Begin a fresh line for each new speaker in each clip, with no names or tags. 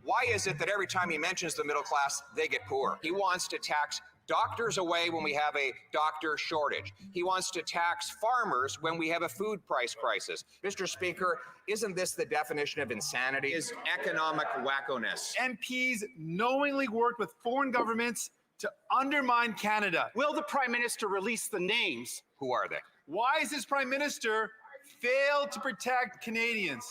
Why is it that every time he mentions the middle class, they get poor? He wants to tax doctors away when we have a doctor shortage. He wants to tax farmers when we have a food price crisis. Mr. Speaker, isn't this the definition of insanity? Is economic wackoness.
MPs knowingly worked with foreign governments to undermine Canada.
Will the Prime Minister release the names?
Who are they?
Why has this Prime Minister failed to protect Canadians?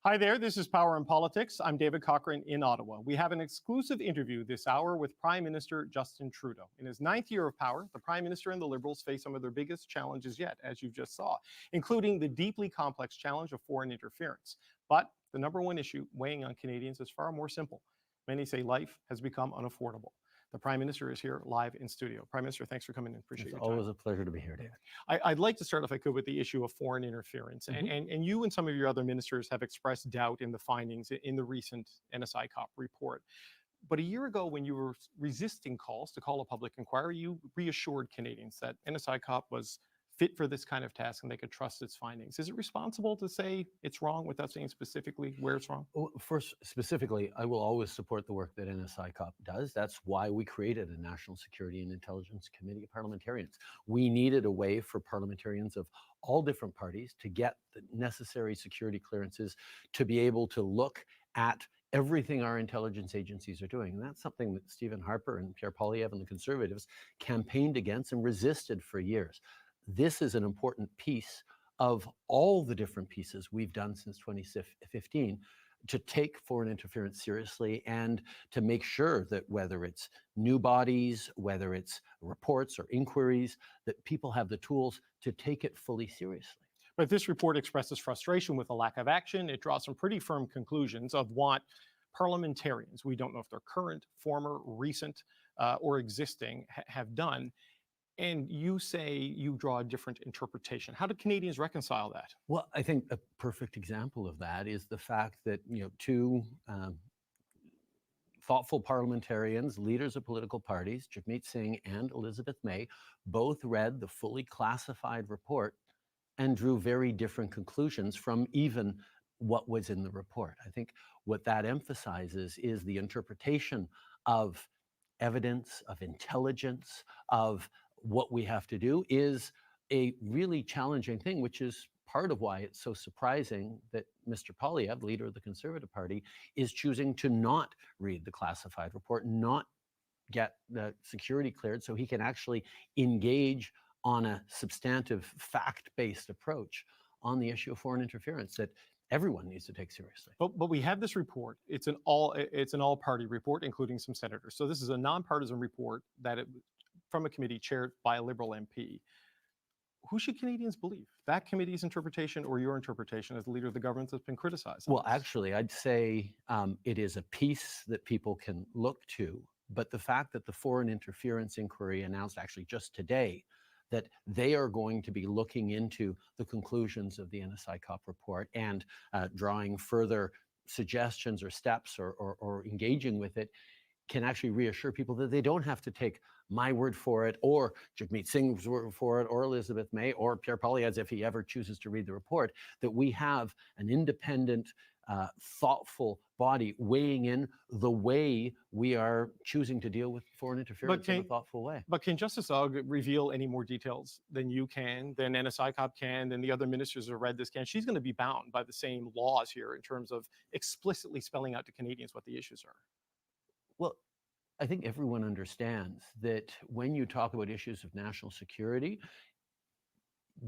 Hi there, this is Power in Politics. I'm David Cochrane in Ottawa. We have an exclusive interview this hour with Prime Minister Justin Trudeau. In his 9th year of power, the Prime Minister and the Liberals face some of their biggest challenges yet, as you just saw, including the deeply complex challenge of foreign interference. But the number one issue weighing on Canadians is far more simple. Many say life has become unaffordable. The Prime Minister is here live in studio. Prime Minister, thanks for coming in. Appreciate your time.
It's always a pleasure to be here, David.
I'd like to start, if I could, with the issue of foreign interference. And you and some of your other ministers have expressed doubt in the findings in the recent NSI COP report. But a year ago, when you were resisting calls to call a public inquiry, you reassured Canadians that NSI COP was fit for this kind of task and they could trust its findings. Is it responsible to say it's wrong without saying specifically where it's wrong?
Well, first, specifically, I will always support the work that NSI COP does. That's why we created a National Security and Intelligence Committee of parliamentarians. We needed a way for parliamentarians of all different parties to get the necessary security clearances to be able to look at everything our intelligence agencies are doing. And that's something that Stephen Harper and Pierre Poilievre and the Conservatives campaigned against and resisted for years. This is an important piece of all the different pieces we've done since 2015 to take foreign interference seriously and to make sure that whether it's new bodies, whether it's reports or inquiries, that people have the tools to take it fully seriously.
But this report expresses frustration with the lack of action. It draws some pretty firm conclusions of what parliamentarians, we don't know if they're current, former, recent, or existing, have done. And you say you draw a different interpretation. How do Canadians reconcile that?
Well, I think a perfect example of that is the fact that, two thoughtful parliamentarians, leaders of political parties, Jagmeet Singh and Elizabeth May, both read the fully classified report and drew very different conclusions from even what was in the report. I think what that emphasizes is the interpretation of evidence, of intelligence, of what we have to do is a really challenging thing, which is part of why it's so surprising that Mr. Poilievre, leader of the Conservative Party, is choosing to not read the classified report, not get the security cleared so he can actually engage on a substantive fact-based approach on the issue of foreign interference that everyone needs to take seriously.
But we have this report. It's an all-party report, including some senators. So this is a nonpartisan report from a committee chaired by a Liberal MP. Who should Canadians believe? That committee's interpretation or your interpretation as the leader of the government that's been criticized?
Well, actually, I'd say it is a piece that people can look to. But the fact that the Foreign Interference Inquiry announced actually just today that they are going to be looking into the conclusions of the NSI COP report and drawing further suggestions or steps or engaging with it can actually reassure people that they don't have to take my word for it or Jagmeet Singh's word for it or Elizabeth May or Pierre Poilievre's if he ever chooses to read the report, that we have an independent, thoughtful body weighing in the way we are choosing to deal with foreign interference in a thoughtful way.
But can Justice Ogg reveal any more details than you can, than NSI COP can, than the other ministers who read this can? She's going to be bound by the same laws here in terms of explicitly spelling out to Canadians what the issues are.
Well, I think everyone understands that when you talk about issues of national security,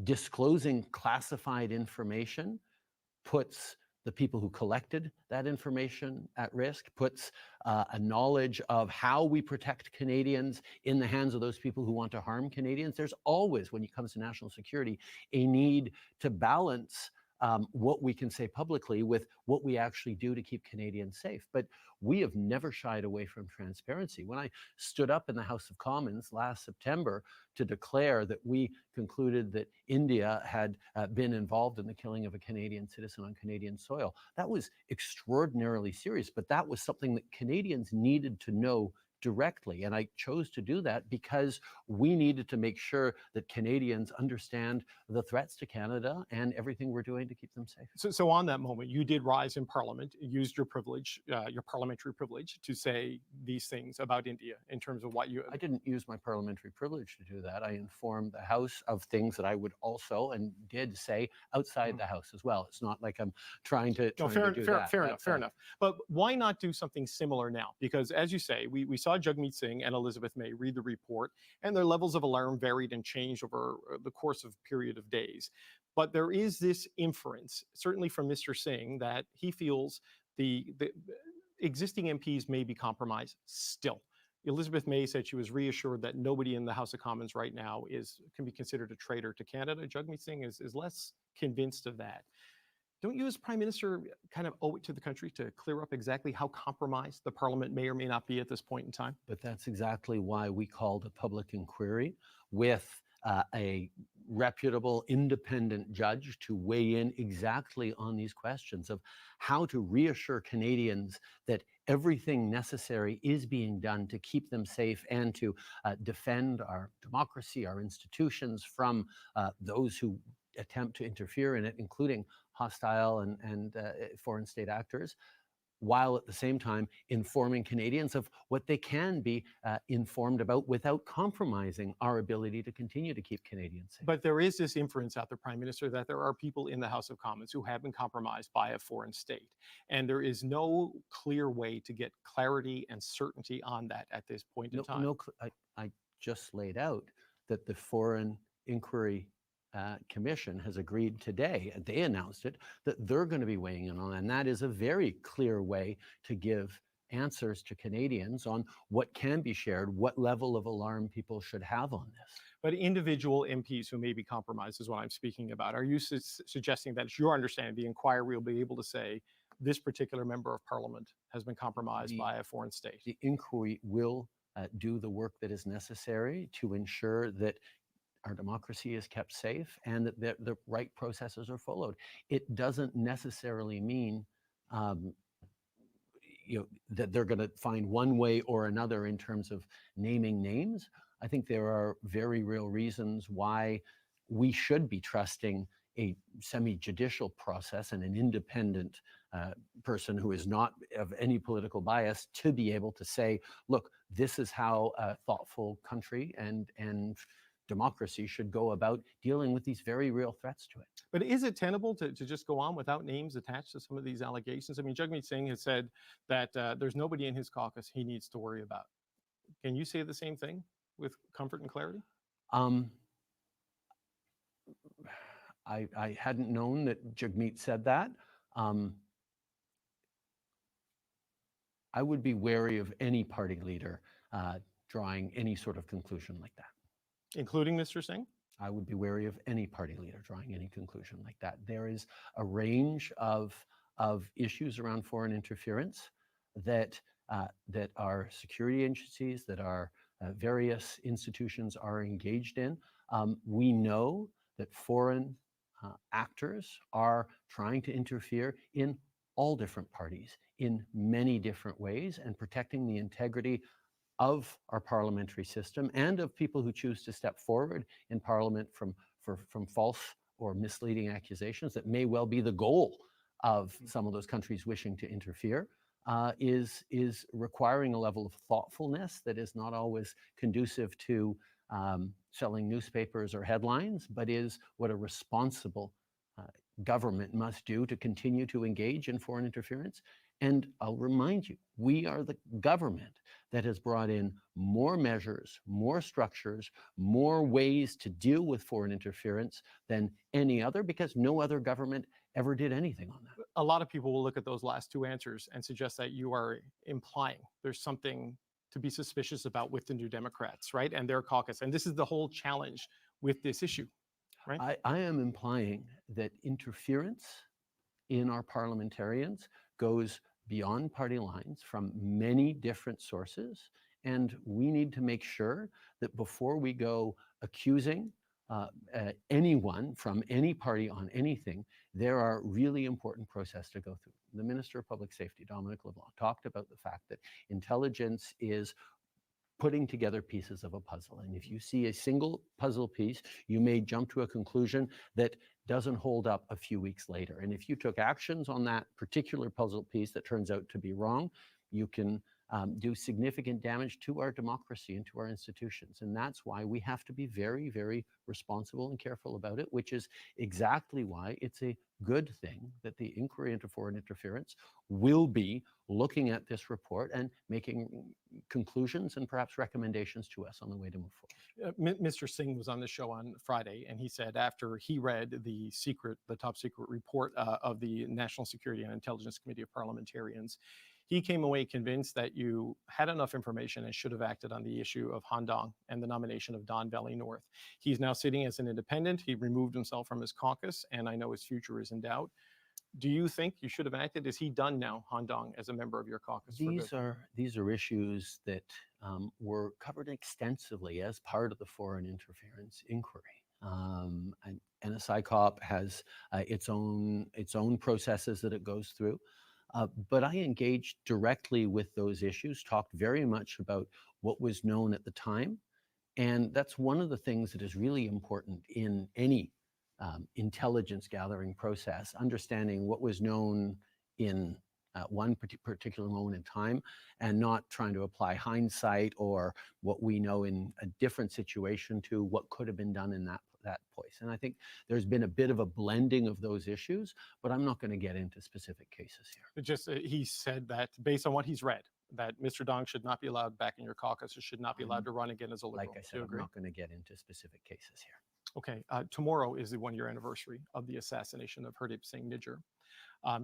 disclosing classified information puts the people who collected that information at risk, puts a knowledge of how we protect Canadians in the hands of those people who want to harm Canadians. There's always, when it comes to national security, a need to balance what we can say publicly with what we actually do to keep Canadians safe. But we have never shied away from transparency. When I stood up in the House of Commons last September to declare that we concluded that India had been involved in the killing of a Canadian citizen on Canadian soil, that was extraordinarily serious, but that was something that Canadians needed to know directly. And I chose to do that because we needed to make sure that Canadians understand the threats to Canada and everything we're doing to keep them safe.
So on that moment, you did rise in Parliament, used your privilege, your parliamentary privilege, to say these things about India in terms of what you.
I didn't use my parliamentary privilege to do that. I informed the House of things that I would also and did say outside the House as well. It's not like I'm trying to do that.
Fair enough. But why not do something similar now? Because as you say, we saw Jagmeet Singh and Elizabeth May read the report, and their levels of alarm varied and changed over the course of a period of days. But there is this inference, certainly from Mr. Singh, that he feels the existing MPs may be compromised still. Elizabeth May said she was reassured that nobody in the House of Commons right now can be considered a traitor to Canada. Jagmeet Singh is less convinced of that. Don't you as Prime Minister kind of owe it to the country to clear up exactly how compromised the Parliament may or may not be at this point in time?
But that's exactly why we called a public inquiry with a reputable, independent judge to weigh in exactly on these questions of how to reassure Canadians that everything necessary is being done to keep them safe and to defend our democracy, our institutions from those who attempt to interfere in it, including hostile and foreign state actors, while at the same time informing Canadians of what they can be informed about without compromising our ability to continue to keep Canadians safe.
But there is this inference out there, Prime Minister, that there are people in the House of Commons who have been compromised by a foreign state. And there is no clear way to get clarity and certainty on that at this point in time.
I just laid out that the Foreign Inquiry Commission has agreed today, and they announced it, that they're going to be weighing in on, and that is a very clear way to give answers to Canadians on what can be shared, what level of alarm people should have on this.
But individual MPs who may be compromised is what I'm speaking about. Are you suggesting that it's your understanding the inquiry will be able to say this particular member of Parliament has been compromised by a foreign state?
The inquiry will do the work that is necessary to ensure that our democracy is kept safe and that the right processes are followed. It doesn't necessarily mean that they're going to find one way or another in terms of naming names. I think there are very real reasons why we should be trusting a semi-judicial process and an independent person who is not of any political bias to be able to say, look, this is how a thoughtful country and democracy should go about dealing with these very real threats to it.
But is it tenable to just go on without names attached to some of these allegations? I mean, Jagmeet Singh has said that there's nobody in his caucus he needs to worry about. Can you say the same thing with comfort and clarity?
I hadn't known that Jagmeet said that. I would be wary of any party leader drawing any sort of conclusion like that.
Including Mr. Singh?
I would be wary of any party leader drawing any conclusion like that. There is a range of issues around foreign interference that our security agencies, that our various institutions are engaged in. We know that foreign actors are trying to interfere in all different parties in many different ways, and protecting the integrity of our parliamentary system and of people who choose to step forward in Parliament from false or misleading accusations that may well be the goal of some of those countries wishing to interfere, is requiring a level of thoughtfulness that is not always conducive to selling newspapers or headlines, but is what a responsible government must do to continue to engage in foreign interference. And I'll remind you, we are the government that has brought in more measures, more structures, more ways to deal with foreign interference than any other, because no other government ever did anything on that.
A lot of people will look at those last two answers and suggest that you are implying there's something to be suspicious about with the New Democrats, right? And their caucus. And this is the whole challenge with this issue, right?
I am implying that interference in our parliamentarians goes beyond party lines from many different sources. And we need to make sure that before we go accusing anyone from any party on anything, there are really important processes to go through. The Minister of Public Safety, Dominic LeBlanc, talked about the fact that intelligence is putting together pieces of a puzzle. And if you see a single puzzle piece, you may jump to a conclusion that doesn't hold up a few weeks later. And if you took actions on that particular puzzle piece that turns out to be wrong, you can do significant damage to our democracy and to our institutions. And that's why we have to be very, very responsible and careful about it, which is exactly why it's a good thing that the inquiry into foreign interference will be looking at this report and making conclusions and perhaps recommendations to us on the way to move forward.
Mr. Singh was on the show on Friday, and he said after he read the top secret report of the National Security and Intelligence Committee of Parliamentarians, he came away convinced that you had enough information and should have acted on the issue of Han Dong and the nomination of Don Valley North. He's now sitting as an independent. He removed himself from his caucus, and I know his future is in doubt. Do you think you should have acted? Is he done now, Han Dong, as a member of your caucus?
These are issues that were covered extensively as part of the foreign interference inquiry. And NSICOP has its own processes that it goes through. But I engaged directly with those issues, talked very much about what was known at the time. And that's one of the things that is really important in any intelligence gathering process, understanding what was known in one particular moment in time and not trying to apply hindsight or what we know in a different situation to what could have been done in that place. And I think there's been a bit of a blending of those issues, but I'm not going to get into specific cases here.
He said that based on what he's read, that Mr. Dong should not be allowed back in your caucus or should not be allowed to run again as a Liberal.
Like I said, I'm not going to get into specific cases here.
Okay, tomorrow is the one-year anniversary of the assassination of Hardeep Singh Nijjar.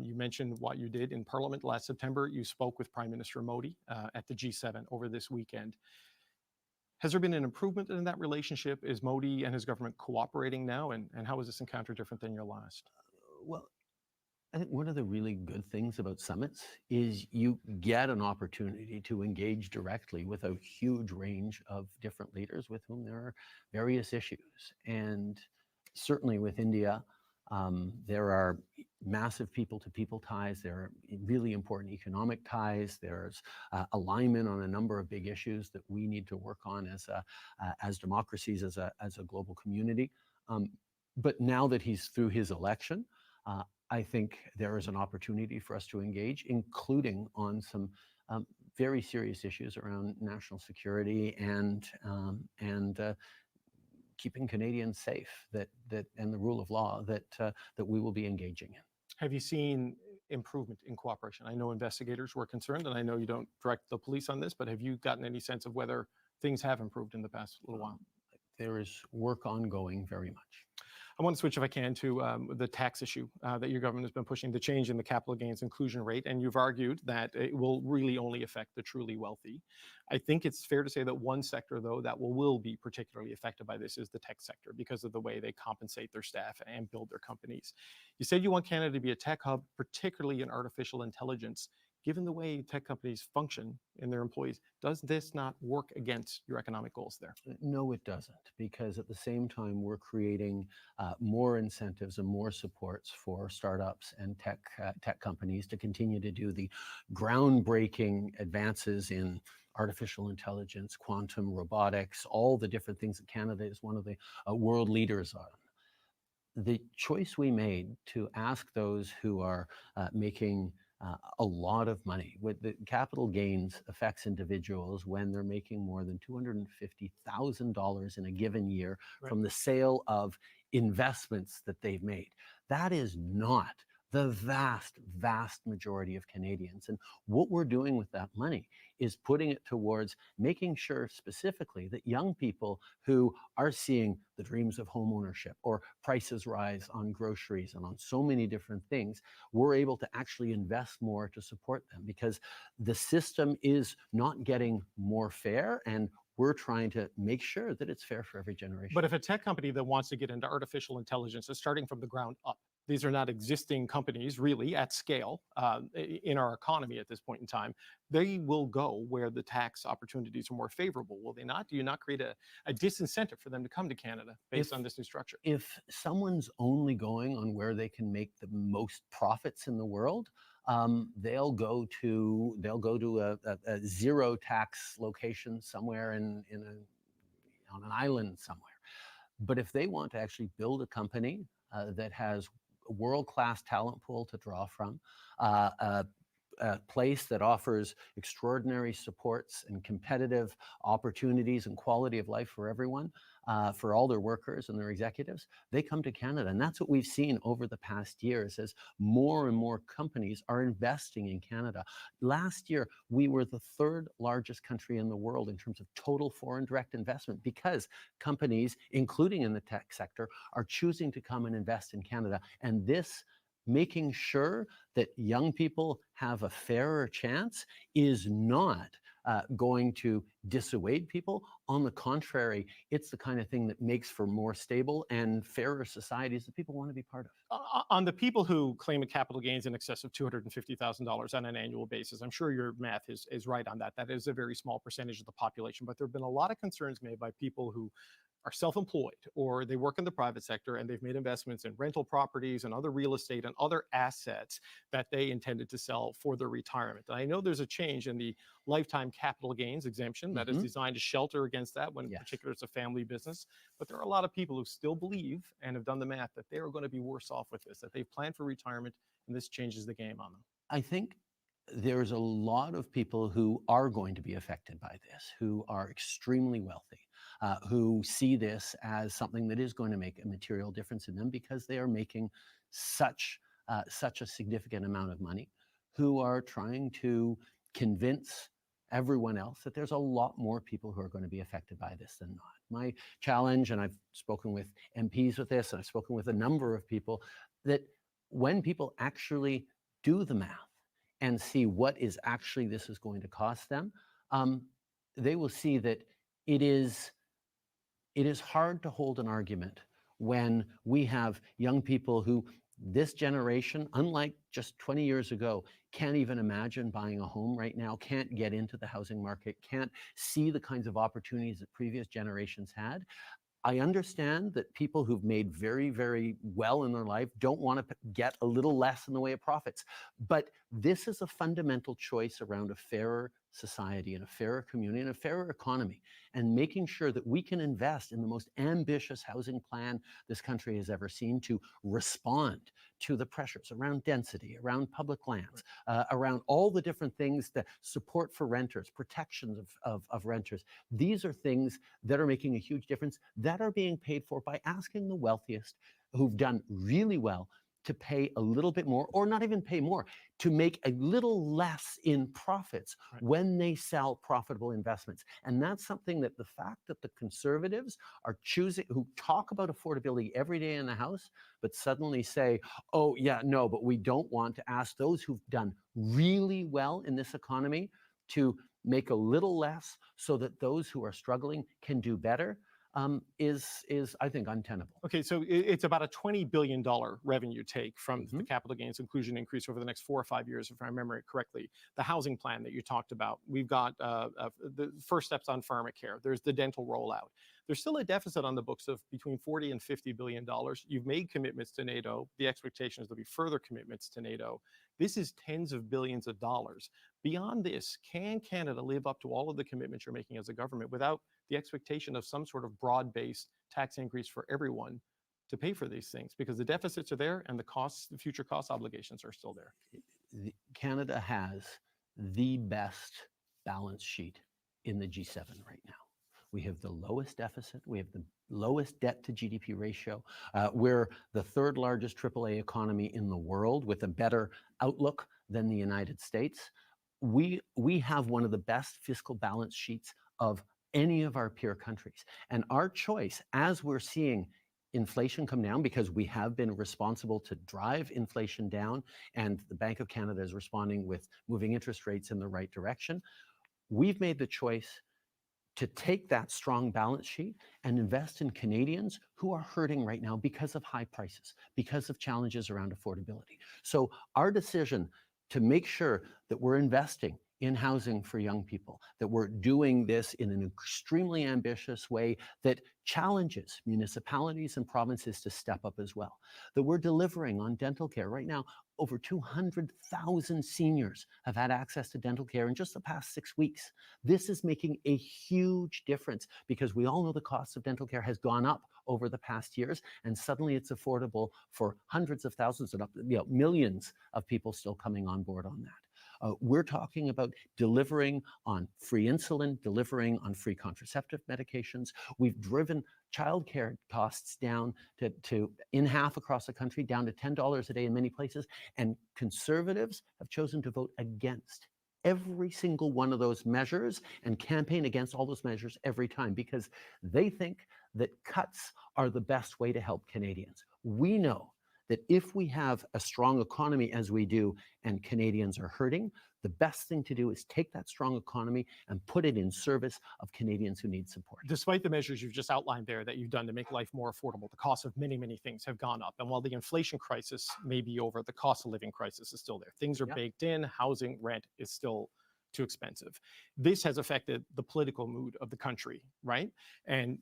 You mentioned what you did in Parliament last September. You spoke with Prime Minister Modi at the G7 over this weekend. Has there been an improvement in that relationship? Is Modi and his government cooperating now? And how is this encounter different than your last?
Well, I think one of the really good things about summits is you get an opportunity to engage directly with a huge range of different leaders with whom there are various issues. And certainly with India, there are massive people-to-people ties. There are really important economic ties. There's alignment on a number of big issues that we need to work on as democracies, as a global community. But now that he's through his election, I think there is an opportunity for us to engage, including on some very serious issues around national security and keeping Canadians safe, and the rule of law that we will be engaging in.
Have you seen improvement in cooperation? I know investigators were concerned, and I know you don't direct the police on this, but have you gotten any sense of whether things have improved in the past little while?
There is work ongoing very much.
I want to switch, if I can, to the tax issue that your government has been pushing, the change in the capital gains inclusion rate. And you've argued that it will really only affect the truly wealthy. I think it's fair to say that one sector, though, that will be particularly affected by this is the tech sector because of the way they compensate their staff and build their companies. You said you want Canada to be a tech hub, particularly in artificial intelligence. Given the way tech companies function and their employees, does this not work against your economic goals there?
No, it doesn't, because at the same time, we're creating more incentives and more supports for startups and tech companies to continue to do the groundbreaking advances in artificial intelligence, quantum robotics, all the different things that Canada is one of the world leaders on. The choice we made to ask those who are making a lot of money. With the capital gains affects individuals when they're making more than $250,000 in a given year from the sale of investments that they've made. That is not the vast, vast majority of Canadians. And what we're doing with that money is putting it towards making sure specifically that young people who are seeing the dreams of home ownership or prices rise on groceries and on so many different things, we're able to actually invest more to support them because the system is not getting more fair, and we're trying to make sure that it's fair for every generation.
But if a tech company that wants to get into artificial intelligence is starting from the ground up, these are not existing companies really at scale in our economy at this point in time, they will go where the tax opportunities are more favorable, will they not? Do you not create a disincentive for them to come to Canada based on this new structure?
If someone's only going on where they can make the most profits in the world, they'll go to a zero tax location somewhere on an island somewhere. But if they want to actually build a company that has a world-class talent pool to draw from, a place that offers extraordinary supports and competitive opportunities and quality of life for everyone, for all their workers and their executives, they come to Canada. And that's what we've seen over the past years as more and more companies are investing in Canada. Last year, we were the third largest country in the world in terms of total foreign direct investment because companies, including in the tech sector, are choosing to come and invest in Canada. And this making sure that young people have a fairer chance is not going to dissuade people. On the contrary, it's the kind of thing that makes for more stable and fairer societies that people want to be part of.
On the people who claim a capital gains in excess of $250,000 on an annual basis, I'm sure your math is right on that. That is a very small percentage of the population, but there have been a lot of concerns made by people who are self-employed or they work in the private sector and they've made investments in rental properties and other real estate and other assets that they intended to sell for their retirement. And I know there's a change in the lifetime capital gains exemption that is designed to shelter against that when in particular it's a family business. But there are a lot of people who still believe and have done the math that they are going to be worse off with this, that they've planned for retirement and this changes the game on them.
I think there's a lot of people who are going to be affected by this, who are extremely wealthy, who see this as something that is going to make a material difference in them because they are making such a significant amount of money, who are trying to convince everyone else that there's a lot more people who are going to be affected by this than not. My challenge, and I've spoken with MPs with this, and I've spoken with a number of people, that when people actually do the math and see what is actually this is going to cost them, they will see that it is hard to hold an argument when we have young people who this generation, unlike just 20 years ago, can't even imagine buying a home right now, can't get into the housing market, can't see the kinds of opportunities that previous generations had. I understand that people who've made very, very well in their life don't want to get a little less in the way of profits. But this is a fundamental choice around a fairer society and a fairer community and a fairer economy, and making sure that we can invest in the most ambitious housing plan this country has ever seen to respond to the pressures around density, around public lands, around all the different things, that support for renters, protections of renters. These are things that are making a huge difference, that are being paid for by asking the wealthiest who've done really well to pay a little bit more, or not even pay more, to make a little less in profits when they sell profitable investments. And that's something that the fact that the Conservatives are choosing, who talk about affordability every day in the House, but suddenly say, oh yeah, no, but we don't want to ask those who've done really well in this economy to make a little less so that those who are struggling can do better, is I think untenable.
Okay, so it's about a $20 billion revenue take from the capital gains inclusion increase over the next 4 or 5 years, if I remember it correctly. The housing plan that you talked about, we've got the first steps on pharmacare. There's the dental rollout. There's still a deficit on the books of between $40 and $50 billion. You've made commitments to NATO. The expectation is there'll be further commitments to NATO. This is tens of billions of dollars. Beyond this, can Canada live up to all of the commitments you're making as a government without the expectation of some sort of broad-based tax increase for everyone to pay for these things? Because the deficits are there and the costs, the future cost obligations are still there.
Canada has the best balance sheet in the G7 right now. We have the lowest deficit. We have the lowest debt to GDP ratio. We're the third largest AAA economy in the world with a better outlook than the United States. We have one of the best fiscal balance sheets of any of our peer countries. And our choice, as we're seeing inflation come down, because we have been responsible to drive inflation down, and the Bank of Canada is responding with moving interest rates in the right direction, we've made the choice to take that strong balance sheet and invest in Canadians who are hurting right now because of high prices, because of challenges around affordability. So our decision to make sure that we're investing in housing for young people, that we're doing this in an extremely ambitious way that challenges municipalities and provinces to step up as well, that we're delivering on dental care. Right now, over 200,000 seniors have had access to dental care in just the past 6 weeks. This is making a huge difference because we all know the cost of dental care has gone up over the past years, and suddenly it's affordable for hundreds of thousands and millions of people still coming on board on that. We're talking about delivering on free insulin, delivering on free contraceptive medications. We've driven childcare costs down to in half across the country, down to $10 a day in many places. And Conservatives have chosen to vote against every single one of those measures and campaign against all those measures every time because they think that cuts are the best way to help Canadians. We know that if we have a strong economy as we do and Canadians are hurting, the best thing to do is take that strong economy and put it in service of Canadians who need support.
Despite the measures you've just outlined there that you've done to make life more affordable, the cost of many, many things have gone up. And while the inflation crisis may be over, the cost of living crisis is still there. Things are baked in, housing, rent is still too expensive. This has affected the political mood of the country, right? And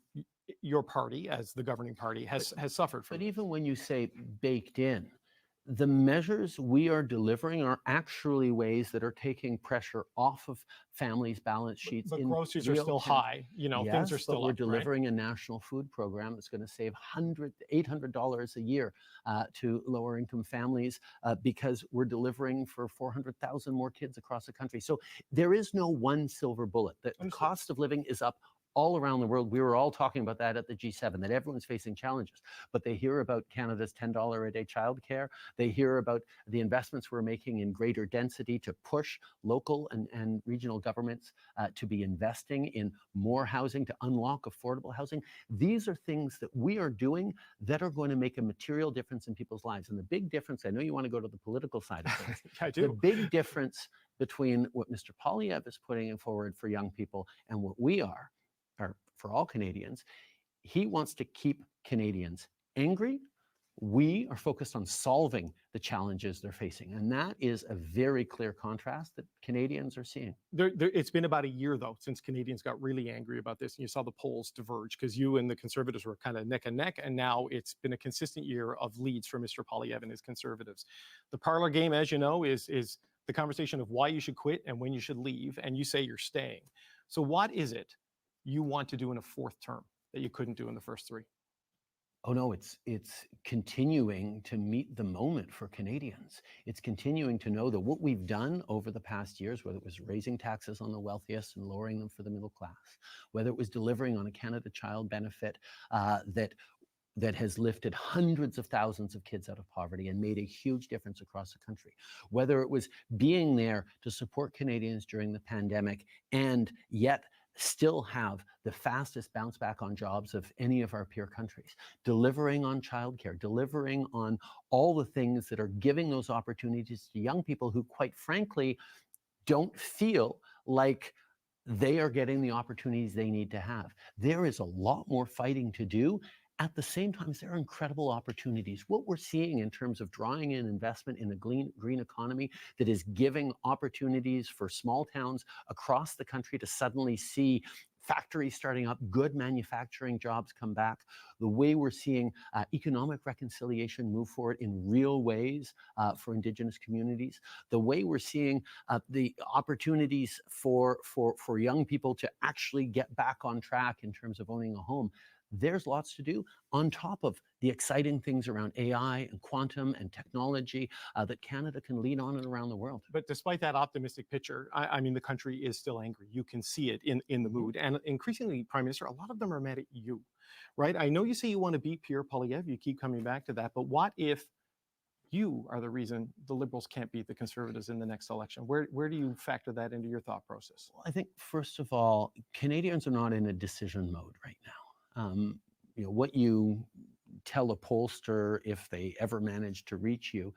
your party, as the governing party, has suffered from it.
But even when you say baked in, the measures we are delivering are actually ways that are taking pressure off of families' balance sheets.
But groceries are still high. You know, things are still
but we're
up,
delivering
right?
a national food program that's going to save $800 a year to lower income families because we're delivering for 400,000 more kids across the country. So there is no one silver bullet. The cost of living is up all around the world. We were all talking about that at the G7, that everyone's facing challenges. But they hear about Canada's $10 a day childcare. They hear about the investments we're making in greater density to push local and regional governments to be investing in more housing, to unlock affordable housing. These are things that we are doing that are going to make a material difference in people's lives. And the big difference, I know you want to go to the political side of things.
I do.
The big difference between what Mr. Poilievre is putting forward for young people and what we are for all Canadians, he wants to keep Canadians angry. We are focused on solving the challenges they're facing. And that is a very clear contrast that Canadians are seeing.
It's been about a year, though, since Canadians got really angry about this. And you saw the polls diverge because you and the Conservatives were kind of neck and neck. And now it's been a consistent year of leads for Mr. Poilievre and his Conservatives. The parlor game, as you know, is the conversation of why you should quit and when you should leave. And you say you're staying. So what is it you want to do in a fourth term that you couldn't do in the first three?
Oh no, it's continuing to meet the moment for Canadians. It's continuing to know that what we've done over the past years, whether it was raising taxes on the wealthiest and lowering them for the middle class, whether it was delivering on a Canada Child benefit that has lifted hundreds of thousands of kids out of poverty and made a huge difference across the country, whether it was being there to support Canadians during the pandemic and yet still have the fastest bounce back on jobs of any of our peer countries, delivering on childcare, delivering on all the things that are giving those opportunities to young people who, quite frankly, don't feel like they are getting the opportunities they need to have. There is a lot more fighting to do. At the same time, there are incredible opportunities. What we're seeing in terms of drawing in investment in a green economy that is giving opportunities for small towns across the country to suddenly see factories starting up, good manufacturing jobs come back, the way we're seeing economic reconciliation move forward in real ways for Indigenous communities, the way we're seeing the opportunities for young people to actually get back on track in terms of owning a home. There's lots to do on top of the exciting things around AI and quantum and technology that Canada can lead on and around the world.
But despite that optimistic picture, I mean, the country is still angry. You can see it in the mood. And increasingly, Prime Minister, a lot of them are mad at you, right? I know you say you want to beat Pierre Poilievre. You keep coming back to that. But what if you are the reason the Liberals can't beat the Conservatives in the next election? Where do you factor that into your thought process?
Well, I think, first of all, Canadians are not in a decision mode right now. What you tell a pollster if they ever manage to reach you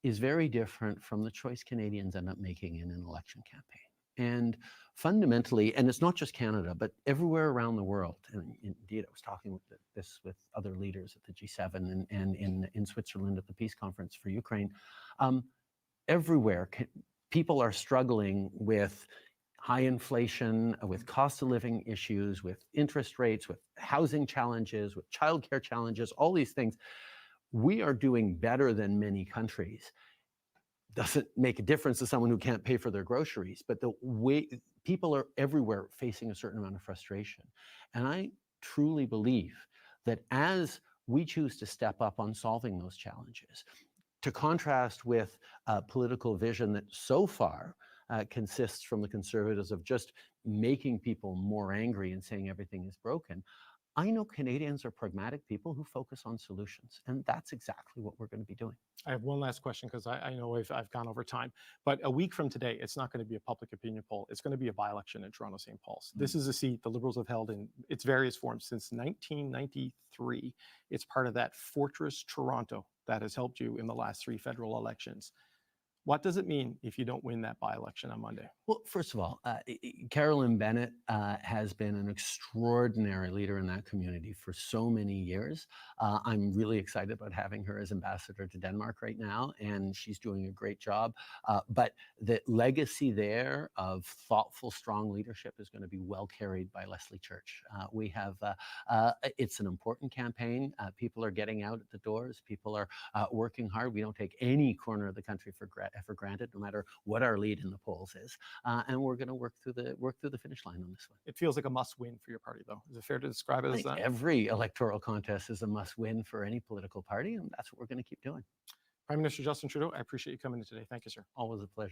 is very different from the choice Canadians end up making in an election campaign. And fundamentally, and it's not just Canada, but everywhere around the world, and indeed I was talking with other leaders at the G7 and in Switzerland at the Peace Conference for Ukraine, everywhere people are struggling with high inflation, with cost of living issues, with interest rates, with housing challenges, with childcare challenges, all these things. We are doing better than many countries. Doesn't make a difference to someone who can't pay for their groceries, but the way people are everywhere facing a certain amount of frustration. And I truly believe that as we choose to step up on solving those challenges, to contrast with a political vision that so far consists from the Conservatives of just making people more angry and saying everything is broken. I know Canadians are pragmatic people who focus on solutions, and that's exactly what we're going to be doing.
I have one last question because I know I've gone over time, but a week from today, it's not going to be a public opinion poll. It's going to be a by-election in Toronto St. Paul's. This is a seat the Liberals have held in its various forms since 1993. It's part of that Fortress Toronto that has helped you in the last 3 federal elections. What does it mean if you don't win that by-election on Monday?
Well, first of all, Carolyn Bennett has been an extraordinary leader in that community for so many years. I'm really excited about having her as ambassador to Denmark right now, and she's doing a great job. But the legacy there of thoughtful, strong leadership is going to be well carried by Leslie Church. We have, it's an important campaign. People are getting out at the doors. People are working hard. We don't take any corner of the country for granted, no matter what our lead in the polls is. And we're going to work through the finish line on this one.
It feels like a must-win for your party, though. Is it fair to describe it as that?
Every electoral contest is a must-win for any political party, and that's what we're going to keep doing.
Prime Minister Justin Trudeau, I appreciate you coming in today. Thank you, sir.
Always a pleasure.